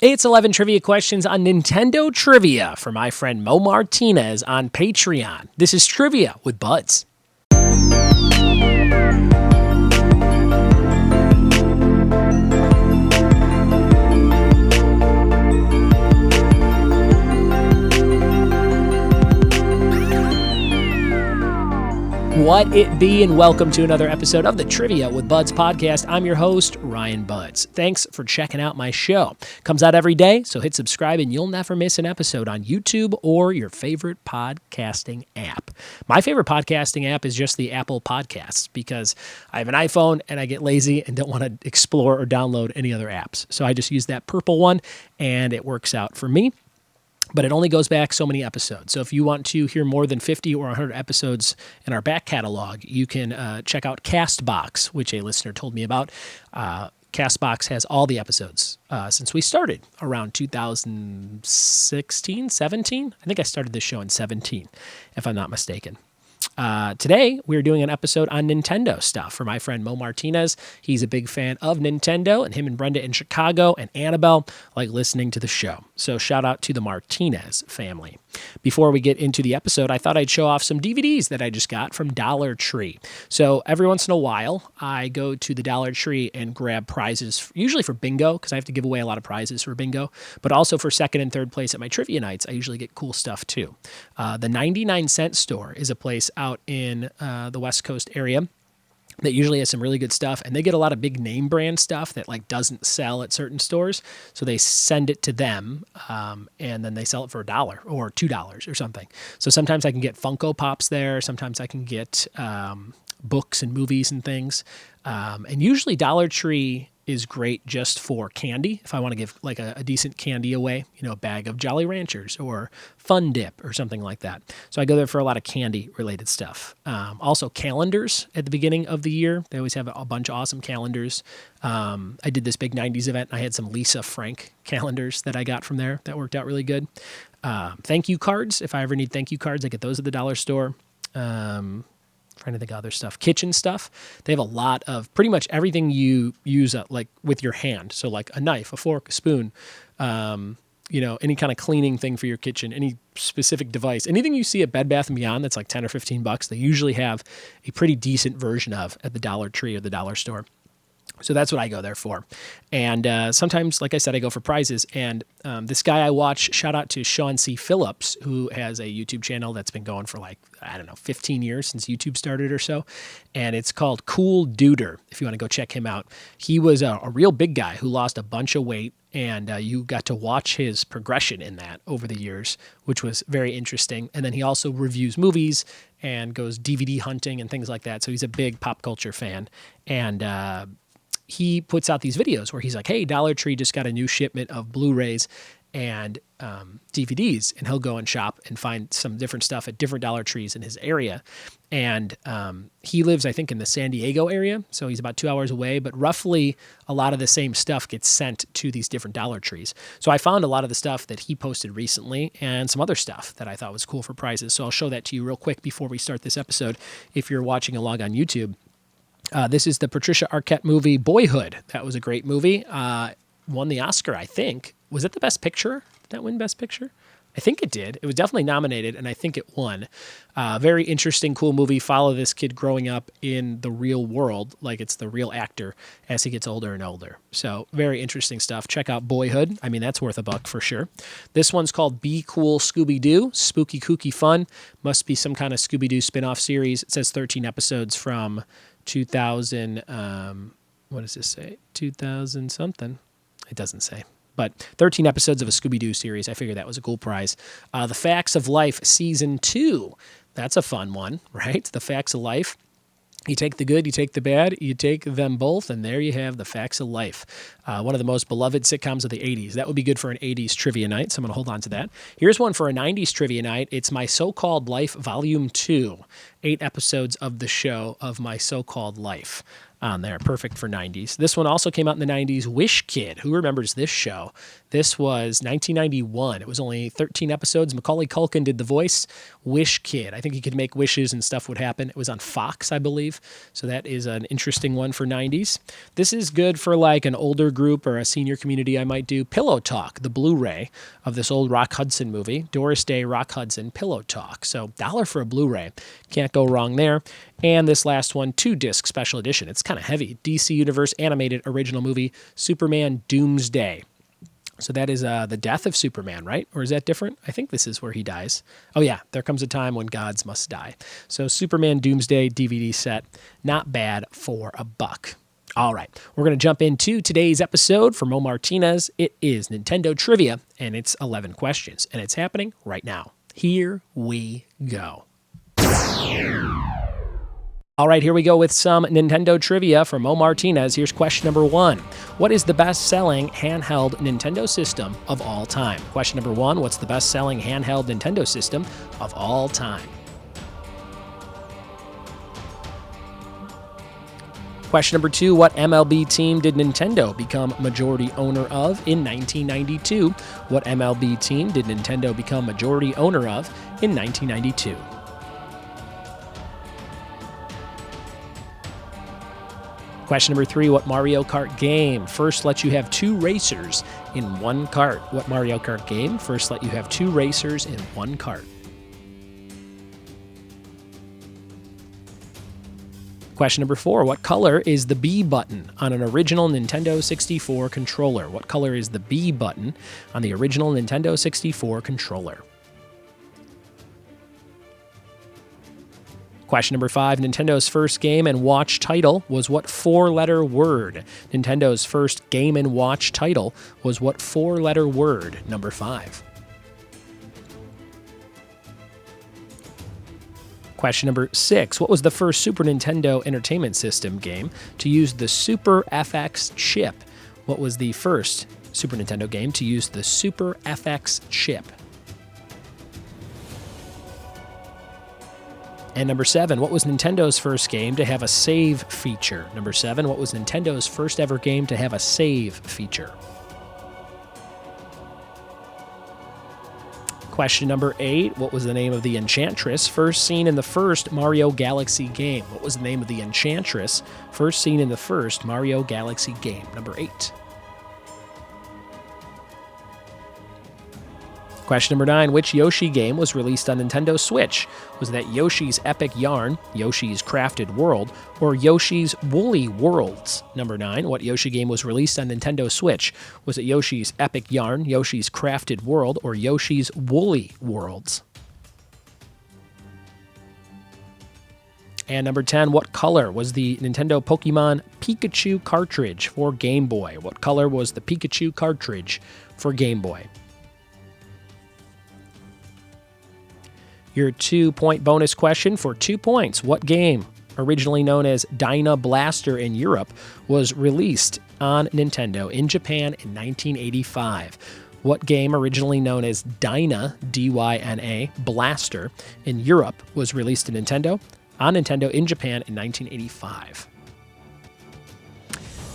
It's 11 trivia questions on Nintendo trivia for my friend Mo Martinez on Patreon. This is Trivia with Buds. What it be, and welcome to another episode of the Trivia with Buds podcast. I'm your host, Ryan Buds. Thanks for checking out my show. Comes out every day, so hit subscribe and you'll never miss an episode on YouTube or your favorite podcasting app. My favorite podcasting app is just the Apple Podcasts because I have an iPhone and I get lazy and don't want to explore or download any other apps. So I just use that purple one and it works out for me. But it only goes back so many episodes. So if you want to hear more than 50 or 100 episodes in our back catalog, you can check out CastBox, which a listener told me about. CastBox has all the episodes since we started around 2016, 17. I think I started this show in 17, if I'm not mistaken. Today, we're doing an episode on Nintendo stuff for my friend Mo Martinez. He's a big fan of Nintendo, and him and Brenda in Chicago and Annabelle like listening to the show. So shout out to the Martinez family. Before we get into the episode, I thought I'd show off some DVDs that I just got from Dollar Tree. So every once in a while, I go to the Dollar Tree and grab prizes, usually for bingo, because I have to give away a lot of prizes for bingo, but also for second and third place at my trivia nights. I usually get cool stuff too. The 99-cent store is a place out in the West Coast area that usually has some really good stuff, and they get a lot of big name brand stuff that like doesn't sell at certain stores, so they send it to them, and then they sell it for $1 or $2 or something. So sometimes I can get Funko Pops there, sometimes I can get books and movies and things, and usually Dollar Tree is great just for candy. If I want to give like a decent candy away, a bag of Jolly Ranchers or Fun Dip or something like that. So I go there for a lot of candy related stuff. Also calendars at the beginning of the year. They always have a bunch of awesome calendars. I did this big 90s event and I had some Lisa Frank calendars that I got from there that worked out really good. Thank you cards. If I ever need thank you cards, I get those at the dollar store. Trying to think of other stuff. Kitchen stuff. They have a lot of pretty much everything you use like with your hand. So like a knife, a fork, a spoon, any kind of cleaning thing for your kitchen, any specific device, anything you see at Bed Bath & Beyond that's like 10 or 15 bucks, they usually have a pretty decent version of at the Dollar Tree or the dollar store. So that's what I go there for. And sometimes, like I said, I go for prizes. And this guy I watch, shout out to Sean C. Phillips, who has a YouTube channel that's been going for 15 years since YouTube started or so. And it's called Cool Duder, if you want to go check him out. He was a real big guy who lost a bunch of weight. And you got to watch his progression in that over the years, which was very interesting. And then he also reviews movies and goes DVD hunting and things like that. So he's a big pop culture fan. And he puts out these videos where he's like, hey, Dollar Tree just got a new shipment of Blu-rays and DVDs, and he'll go and shop and find some different stuff at different Dollar Trees in his area. And he lives, I think, in the San Diego area, so he's about 2 hours away, but roughly a lot of the same stuff gets sent to these different Dollar Trees. So I found a lot of the stuff that he posted recently and some other stuff that I thought was cool for prizes. So I'll show that to you real quick before we start this episode if you're watching along on YouTube. This is the Patricia Arquette movie Boyhood. That was a great movie. Won the Oscar, I think. Was it the Best Picture? Did that win Best Picture? I think it did. It was definitely nominated, and I think it won. Very interesting, cool movie. Follow this kid growing up in the real world, like it's the real actor as he gets older and older. So very interesting stuff. Check out Boyhood. I mean, that's worth $1 for sure. This one's called Be Cool Scooby-Doo. Spooky, kooky fun. Must be some kind of Scooby-Doo spin-off series. It says 13 episodes from 2000, what does this say? 2000 something. It doesn't say. But 13 episodes of a Scooby-Doo series. I figured that was a cool prize. The Facts of Life Season 2. That's a fun one, right? The Facts of Life. You take the good, you take the bad, you take them both, and there you have The Facts of Life. One of the most beloved sitcoms of the 80s. That would be good for an 80s trivia night, so I'm going to hold on to that. Here's one for a 90s trivia night. It's My So-Called Life Volume 2. 8 episodes of the show of My So-Called Life. on there. Perfect for 90s. This one also came out in the 90s. Wish Kid. Who remembers this show? This was 1991. It was only 13 episodes. Macaulay Culkin did the voice. Wish Kid. I think he could make wishes and stuff would happen. It was on Fox, I believe. So that is an interesting one for 90s. This is good for like an older group or a senior community. I might do Pillow Talk, the Blu-ray of this old Rock Hudson movie. Doris Day, Rock Hudson, Pillow Talk. So $1 for a Blu-ray. Can't go wrong there. And this last one, 2-disc special edition. It's kind of heavy. DC Universe animated original movie, Superman Doomsday. So that is the death of Superman, right? Or is that different? I think this is where he dies. Oh yeah, there comes a time when gods must die. So Superman Doomsday DVD set, not bad for $1. All right, we're going to jump into today's episode for Mo Martinez. It is Nintendo Trivia, and it's 11 questions, and it's happening right now. Here we go. All right, here we go with some Nintendo trivia from Mo Martinez. Here's question number 1. What is the best-selling handheld Nintendo system of all time? Question number 1, what's the best-selling handheld Nintendo system of all time? Question number 2, what MLB team did Nintendo become majority owner of in 1992? What MLB team did Nintendo become majority owner of in 1992? Question number 3, what Mario Kart game first lets you have 2 racers in one kart? What Mario Kart game first let you have 2 racers in one kart? Question number 4, what color is the B button on an original Nintendo 64 controller? What color is the B button on the original Nintendo 64 controller? Question number 5, Nintendo's first Game & Watch title was what 4-letter word? Nintendo's first Game & Watch title was what 4-letter word? Number 5. Question number 6, what was the first Super Nintendo Entertainment System game to use the Super FX chip? What was the first Super Nintendo game to use the Super FX chip? And number 7, what was Nintendo's first game to have a save feature? Number 7, what was Nintendo's first ever game to have a save feature? Question number 8, what was the name of the Enchantress first seen in the first Mario Galaxy game? What was the name of the Enchantress first seen in the first Mario Galaxy game? Number 8. Question number 9, which Yoshi game was released on Nintendo Switch? Was that Yoshi's Epic Yarn, Yoshi's Crafted World, or Yoshi's Woolly Worlds? Number 9, what Yoshi game was released on Nintendo Switch? Was it Yoshi's Epic Yarn, Yoshi's Crafted World, or Yoshi's Woolly Worlds? And number 10, what color was the Nintendo Pokemon Pikachu cartridge for Game Boy? What color was the Pikachu cartridge for Game Boy? Your 2-point bonus question for 2 points. What game, originally known as Dyna Blaster in Europe, was released on Nintendo in Japan in 1985? What game, originally known as Dyna, D-Y-N-A, Blaster in Europe, was released on Nintendo in Japan in 1985?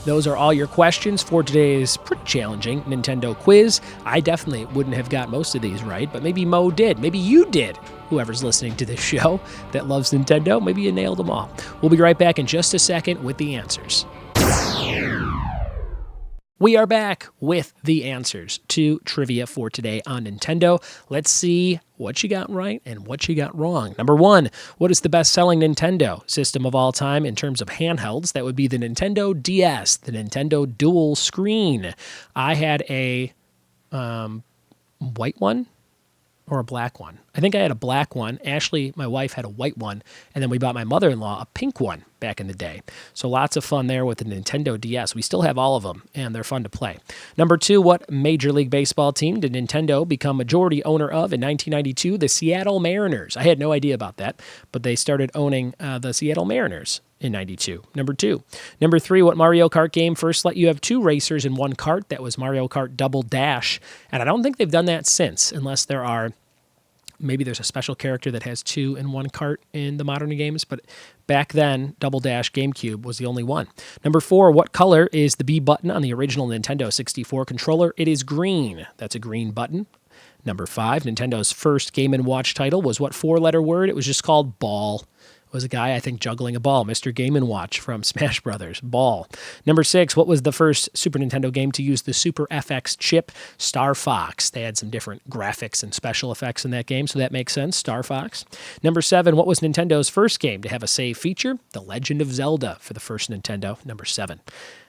Those are all your questions for today's pretty challenging Nintendo quiz. I definitely wouldn't have got most of these right, but maybe Mo did. Maybe you did. Whoever's listening to this show that loves Nintendo, maybe you nailed them all. We'll be right back in just a second with the answers. We are back with the answers to trivia for today on Nintendo. Let's see what you got right and what you got wrong. Number 1, what is the best-selling Nintendo system of all time in terms of handhelds? That would be the Nintendo DS, the Nintendo Dual Screen. I had a white one or a black one. I think I had a black one. Ashley, my wife, had a white one, and then we bought my mother-in-law a pink one back in the day. So lots of fun there with the Nintendo DS. We still have all of them, and they're fun to play. Number 2, what Major League Baseball team did Nintendo become majority owner of in 1992? The Seattle Mariners. I had no idea about that, but they started owning the Seattle Mariners in 92. Number 2. Number 3, what Mario Kart game first let you have 2 racers in one kart? That was Mario Kart Double Dash, and I don't think they've done that since, unless there are maybe there's a special character that has 2 in one cart in the modern games, but back then, Double Dash GameCube was the only one. Number 4, what color is the B button on the original Nintendo 64 controller? It is green. That's a green button. Number 5, Nintendo's first Game & Watch title was what 4-letter word? It was just called Ball. It was a guy, I think, juggling a ball. Mr. Game & Watch from Smash Brothers. Ball. Number 6, what was the first Super Nintendo game to use the Super FX chip? Star Fox. They had some different graphics and special effects in that game, so that makes sense. Star Fox. Number 7, what was Nintendo's first game to have a save feature? The Legend of Zelda for the first Nintendo. Number 7.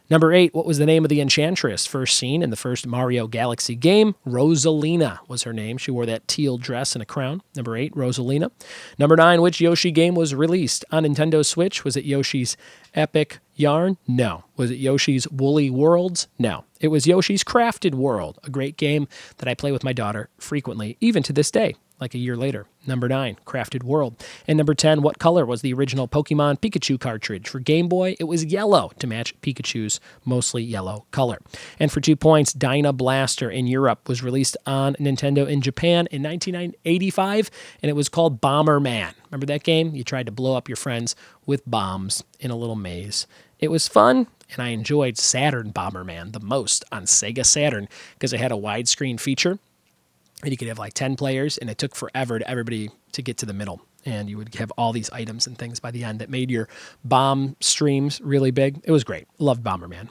Number 8, what was the name of the Enchantress first seen in the first Mario Galaxy game? Rosalina was her name. She wore that teal dress and a crown. Number 8, Rosalina. Number 9, which Yoshi game was released on Nintendo Switch? Was it Yoshi's Epic Yarn? No. Was it Yoshi's Woolly Worlds? No. It was Yoshi's Crafted World, a great game that I play with my daughter frequently, even to this day, like a year later. Number 9, Crafted World. And number 10, what color was the original Pokemon Pikachu cartridge? For Game Boy, it was yellow to match Pikachu's mostly yellow color. And for 2 points, Dyna Blaster in Europe was released on Nintendo in Japan in 1985, and it was called Bomberman. Remember that game? You tried to blow up your friends with bombs in a little maze. It was fun, and I enjoyed Saturn Bomberman the most on Sega Saturn because it had a widescreen feature. And you could have like 10 players, and it took forever to everybody to get to the middle. And you would have all these items and things by the end that made your bomb streams really big. It was great. Loved Bomberman.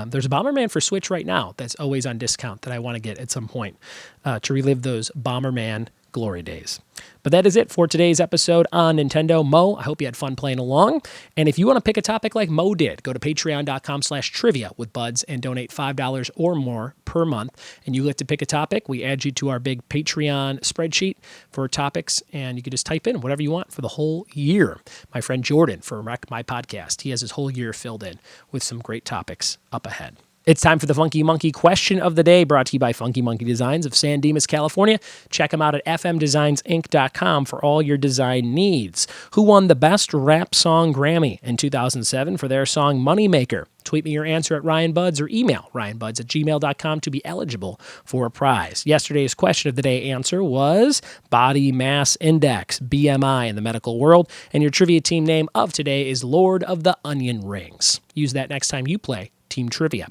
There's a Bomberman for Switch right now that's always on discount that I want to get at some point to relive those Bomberman glory days. But that is it for today's episode on Nintendo. Mo, I hope you had fun playing along. And if you want to pick a topic like Mo did, go to patreon.com/trivia with buds and donate $5 or more per month. And you get to pick a topic. We add you to our big Patreon spreadsheet for topics, and you can just type in whatever you want for the whole year. My friend Jordan from Wreck My Podcast, he has his whole year filled in with some great topics up ahead. It's time for the Funky Monkey question of the day, brought to you by Funky Monkey Designs of San Dimas, California. Check them out at fmdesignsinc.com for all your design needs. Who won the Best Rap Song Grammy in 2007 for their song Moneymaker? Tweet me your answer at ryanbuds or email ryanbuds@gmail.com to be eligible for a prize. Yesterday's question of the day answer was Body Mass Index, BMI in the medical world, and your trivia team name of today is Lord of the Onion Rings. Use that next time you play Team Trivia.